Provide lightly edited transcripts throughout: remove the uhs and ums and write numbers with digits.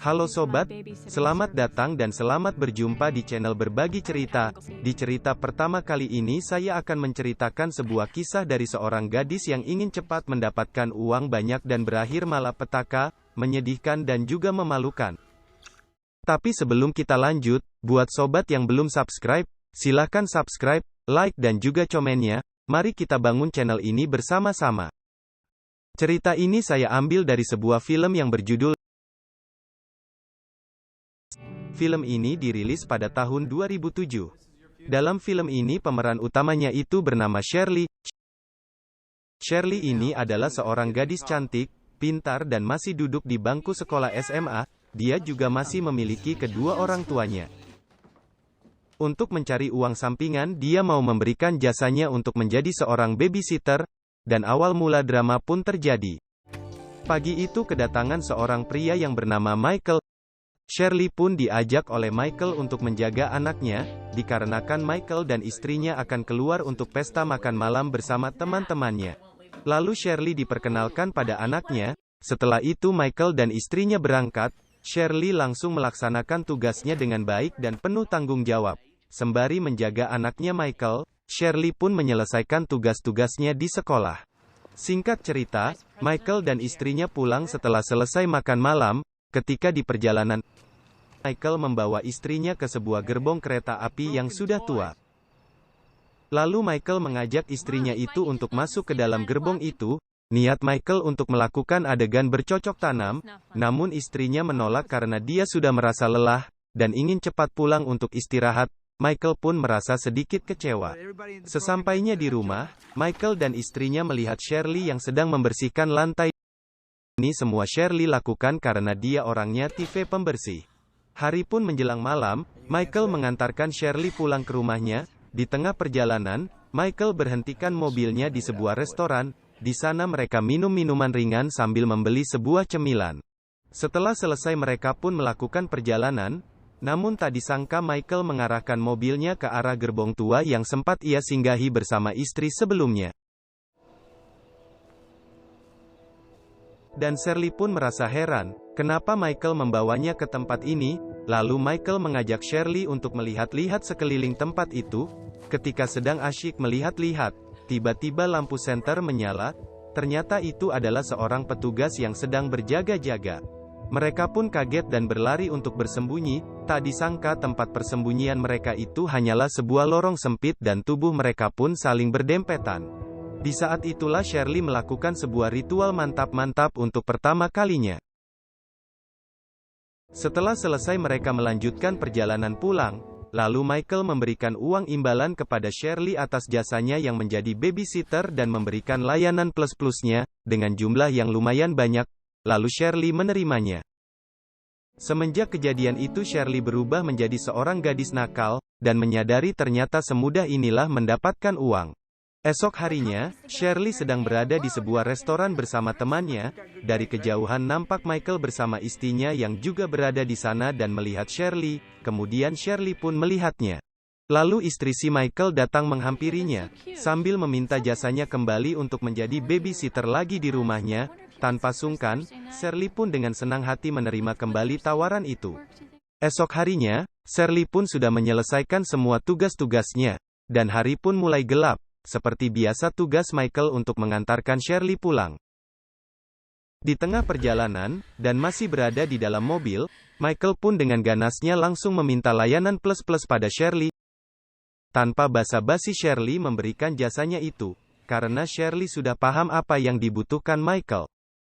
Halo sobat, selamat datang dan selamat berjumpa di channel Berbagi Cerita. Di cerita pertama kali ini saya akan menceritakan sebuah kisah dari seorang gadis yang ingin cepat mendapatkan uang banyak dan berakhir malapetaka, menyedihkan dan juga memalukan. Tapi sebelum kita lanjut, buat sobat yang belum subscribe, silahkan subscribe, like dan juga komennya. Mari kita bangun channel ini bersama-sama. Cerita ini saya ambil dari sebuah film yang berjudul. Film ini dirilis pada tahun 2007. Dalam film ini pemeran utamanya itu bernama Shirley. Shirley ini adalah seorang gadis cantik, pintar dan masih duduk di bangku sekolah SMA. Dia juga masih memiliki kedua orang tuanya. Untuk mencari uang sampingan, dia mau memberikan jasanya untuk menjadi seorang babysitter, dan awal mula drama pun terjadi. Pagi itu kedatangan seorang pria yang bernama Michael. Shirley pun diajak oleh Michael untuk menjaga anaknya, dikarenakan Michael dan istrinya akan keluar untuk pesta makan malam bersama teman-temannya. Lalu Shirley diperkenalkan pada anaknya. Setelah itu Michael dan istrinya berangkat. Shirley langsung melaksanakan tugasnya dengan baik dan penuh tanggung jawab. Sembari menjaga anaknya Michael, Shirley pun menyelesaikan tugas-tugasnya di sekolah. Singkat cerita, Michael dan istrinya pulang setelah selesai makan malam. Ketika di perjalanan, Michael membawa istrinya ke sebuah gerbong kereta api yang sudah tua. Lalu Michael mengajak istrinya itu untuk masuk ke dalam gerbong itu. Niat Michael untuk melakukan adegan bercocok tanam, namun istrinya menolak karena dia sudah merasa lelah, dan ingin cepat pulang untuk istirahat. Michael pun merasa sedikit kecewa. Sesampainya di rumah, Michael dan istrinya melihat Shirley yang sedang membersihkan lantai. Ini semua Shirley lakukan karena dia orangnya tipe pembersih. Hari pun menjelang malam, Michael mengantarkan Shirley pulang ke rumahnya. Di tengah perjalanan, Michael berhentikan mobilnya di sebuah restoran. Di sana mereka minum minuman ringan sambil membeli sebuah cemilan. Setelah selesai mereka pun melakukan perjalanan. Namun tak disangka Michael mengarahkan mobilnya ke arah gerbong tua yang sempat ia singgahi bersama istri sebelumnya. Dan Shirley pun merasa heran, kenapa Michael membawanya ke tempat ini. Lalu Michael mengajak Shirley untuk melihat-lihat sekeliling tempat itu. Ketika sedang asyik melihat-lihat, tiba-tiba lampu senter menyala. Ternyata itu adalah seorang petugas yang sedang berjaga-jaga. Mereka pun kaget dan berlari untuk bersembunyi. Tak disangka tempat persembunyian mereka itu hanyalah sebuah lorong sempit dan tubuh mereka pun saling berdempetan. Di saat itulah Shirley melakukan sebuah ritual mantap-mantap untuk pertama kalinya. Setelah selesai mereka melanjutkan perjalanan pulang, lalu Michael memberikan uang imbalan kepada Shirley atas jasanya yang menjadi babysitter dan memberikan layanan plus-plusnya, dengan jumlah yang lumayan banyak, lalu Shirley menerimanya. Semenjak kejadian itu Shirley berubah menjadi seorang gadis nakal, dan menyadari ternyata semudah inilah mendapatkan uang. Esok harinya, Shirley sedang berada di sebuah restoran bersama temannya. Dari kejauhan nampak Michael bersama istrinya yang juga berada di sana dan melihat Shirley. Kemudian Shirley pun melihatnya. Lalu istri si Michael datang menghampirinya, sambil meminta jasanya kembali untuk menjadi babysitter lagi di rumahnya. Tanpa sungkan, Shirley pun dengan senang hati menerima kembali tawaran itu. Esok harinya, Shirley pun sudah menyelesaikan semua tugas-tugasnya. Dan hari pun mulai gelap. Seperti biasa tugas Michael untuk mengantarkan Shirley pulang. Di tengah perjalanan, dan masih berada di dalam mobil, Michael pun dengan ganasnya langsung meminta layanan plus-plus pada Shirley. Tanpa basa-basi Shirley memberikan jasanya itu, karena Shirley sudah paham apa yang dibutuhkan Michael.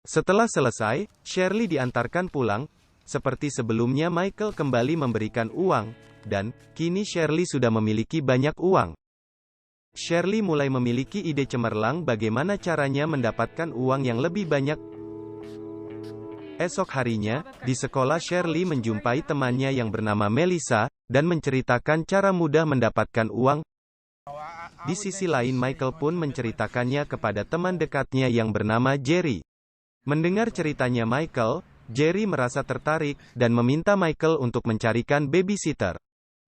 Setelah selesai, Shirley diantarkan pulang. Seperti sebelumnya Michael kembali memberikan uang, dan kini Shirley sudah memiliki banyak uang. Shirley mulai memiliki ide cemerlang bagaimana caranya mendapatkan uang yang lebih banyak. Esok harinya, di sekolah Shirley menjumpai temannya yang bernama Melissa, dan menceritakan cara mudah mendapatkan uang. Di sisi lain Michael pun menceritakannya kepada teman dekatnya yang bernama Jerry. Mendengar ceritanya Michael, Jerry merasa tertarik, dan meminta Michael untuk mencarikan babysitter.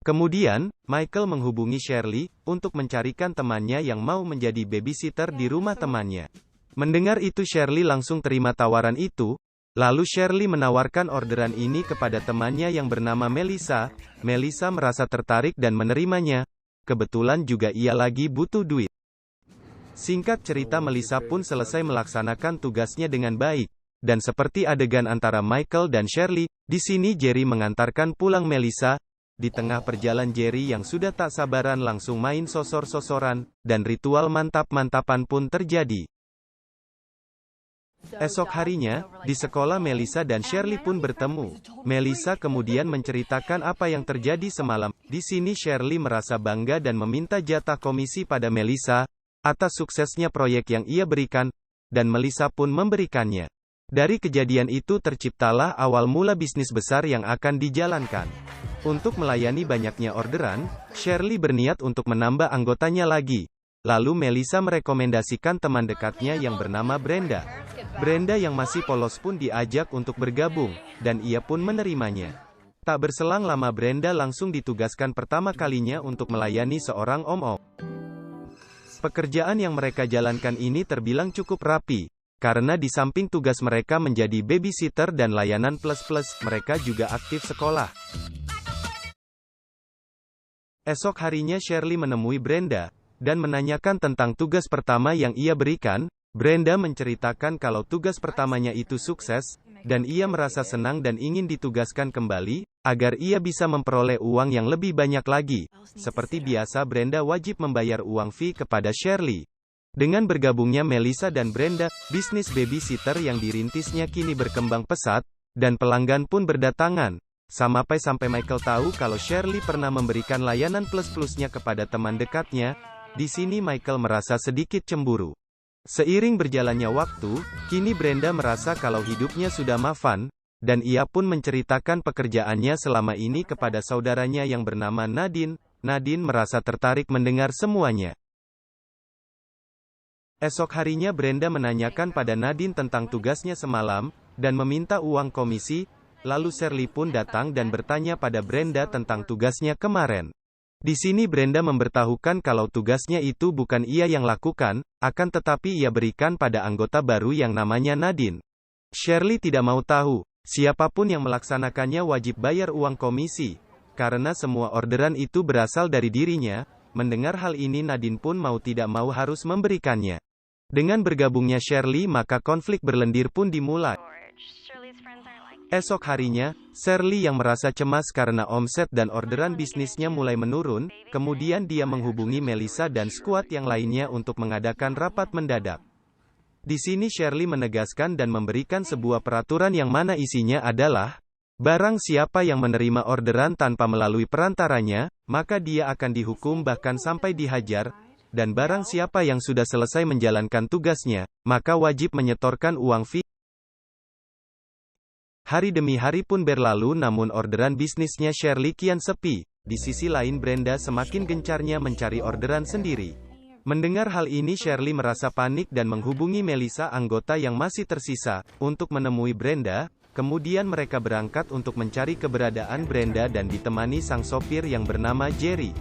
Kemudian, Michael menghubungi Shirley, untuk mencarikan temannya yang mau menjadi babysitter di rumah temannya. Mendengar itu Shirley langsung terima tawaran itu. Lalu Shirley menawarkan orderan ini kepada temannya yang bernama Melissa. Melissa merasa tertarik dan menerimanya. Kebetulan juga ia lagi butuh duit. Singkat cerita, Melissa pun selesai melaksanakan tugasnya dengan baik. Dan seperti adegan antara Michael dan Shirley, di sini Jerry mengantarkan pulang Melissa. Di tengah perjalanan Jerry yang sudah tak sabaran langsung main sosor-sosoran, dan ritual mantap-mantapan pun terjadi. Esok harinya, di sekolah Melissa dan Shirley pun bertemu. Melissa kemudian menceritakan apa yang terjadi semalam. Di sini Shirley merasa bangga dan meminta jatah komisi pada Melissa, atas suksesnya proyek yang ia berikan, dan Melissa pun memberikannya. Dari kejadian itu terciptalah awal mula bisnis besar yang akan dijalankan. Untuk melayani banyaknya orderan, Shirley berniat untuk menambah anggotanya lagi. Lalu Melissa merekomendasikan teman dekatnya yang bernama Brenda. Brenda yang masih polos pun diajak untuk bergabung, dan ia pun menerimanya. Tak berselang lama Brenda langsung ditugaskan pertama kalinya untuk melayani seorang om-om. Pekerjaan yang mereka jalankan ini terbilang cukup rapi. Karena di samping tugas mereka menjadi babysitter dan layanan plus-plus, mereka juga aktif sekolah. Esok harinya Shirley menemui Brenda, dan menanyakan tentang tugas pertama yang ia berikan. Brenda menceritakan kalau tugas pertamanya itu sukses, dan ia merasa senang dan ingin ditugaskan kembali, agar ia bisa memperoleh uang yang lebih banyak lagi. Seperti biasa Brenda wajib membayar uang fee kepada Shirley. Dengan bergabungnya Melissa dan Brenda, bisnis babysitter yang dirintisnya kini berkembang pesat, dan pelanggan pun berdatangan. Sampai Michael tahu kalau Shirley pernah memberikan layanan plus-plusnya kepada teman dekatnya. Di sini Michael merasa sedikit cemburu. Seiring berjalannya waktu, kini Brenda merasa kalau hidupnya sudah mapan, dan ia pun menceritakan pekerjaannya selama ini kepada saudaranya yang bernama Nadine. Nadine merasa tertarik mendengar semuanya. Esok harinya Brenda menanyakan pada Nadine tentang tugasnya semalam, dan meminta uang komisi. Lalu Shirley pun datang dan bertanya pada Brenda tentang tugasnya kemarin. Di sini Brenda memberitahukan kalau tugasnya itu bukan ia yang lakukan, akan tetapi ia berikan pada anggota baru yang namanya Nadine. Shirley tidak mau tahu, siapapun yang melaksanakannya wajib bayar uang komisi, karena semua orderan itu berasal dari dirinya. Mendengar hal ini Nadine pun mau tidak mau harus memberikannya. Dengan bergabungnya Shirley maka konflik berlendir pun dimulai. Esok harinya, Shirley yang merasa cemas karena omset dan orderan bisnisnya mulai menurun, kemudian dia menghubungi Melissa dan skuad yang lainnya untuk mengadakan rapat mendadak. Di sini Shirley menegaskan dan memberikan sebuah peraturan yang mana isinya adalah, barang siapa yang menerima orderan tanpa melalui perantaranya, maka dia akan dihukum bahkan sampai dihajar. Dan barang siapa yang sudah selesai menjalankan tugasnya, maka wajib menyetorkan uang fee. Hari demi hari pun berlalu namun orderan bisnisnya Shirley kian sepi. Di sisi lain Brenda semakin gencarnya mencari orderan sendiri. Mendengar hal ini Shirley merasa panik dan menghubungi Melissa anggota yang masih tersisa, untuk menemui Brenda. Kemudian mereka berangkat untuk mencari keberadaan Brenda dan ditemani sang sopir yang bernama Jerry.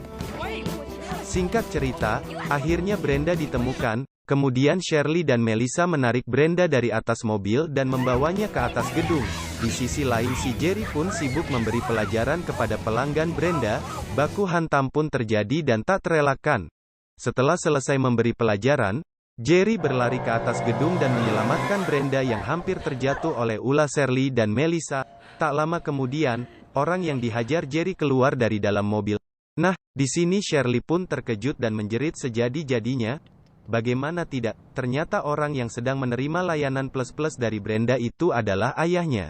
Singkat cerita, akhirnya Brenda ditemukan, kemudian Shirley dan Melissa menarik Brenda dari atas mobil dan membawanya ke atas gedung. Di sisi lain si Jerry pun sibuk memberi pelajaran kepada pelanggan Brenda. Baku hantam pun terjadi dan tak terelakkan. Setelah selesai memberi pelajaran, Jerry berlari ke atas gedung dan menyelamatkan Brenda yang hampir terjatuh oleh ulah Shirley dan Melissa. Tak lama kemudian, orang yang dihajar Jerry keluar dari dalam mobil. Nah, di sini Shirley pun terkejut dan menjerit sejadi-jadinya. Bagaimana tidak, ternyata orang yang sedang menerima layanan plus-plus dari Brenda itu adalah ayahnya.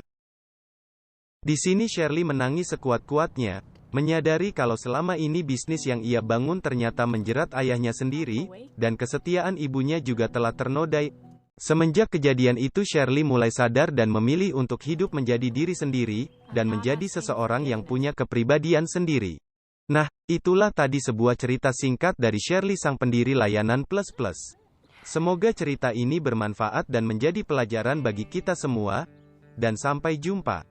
Di sini Shirley menangis sekuat-kuatnya, menyadari kalau selama ini bisnis yang ia bangun ternyata menjerat ayahnya sendiri, dan kesetiaan ibunya juga telah ternodai. Semenjak kejadian itu Shirley mulai sadar dan memilih untuk hidup menjadi diri sendiri, dan menjadi seseorang yang punya kepribadian sendiri. Nah, itulah tadi sebuah cerita singkat dari Shirley sang pendiri layanan plus-plus. Semoga cerita ini bermanfaat dan menjadi pelajaran bagi kita semua, dan sampai jumpa.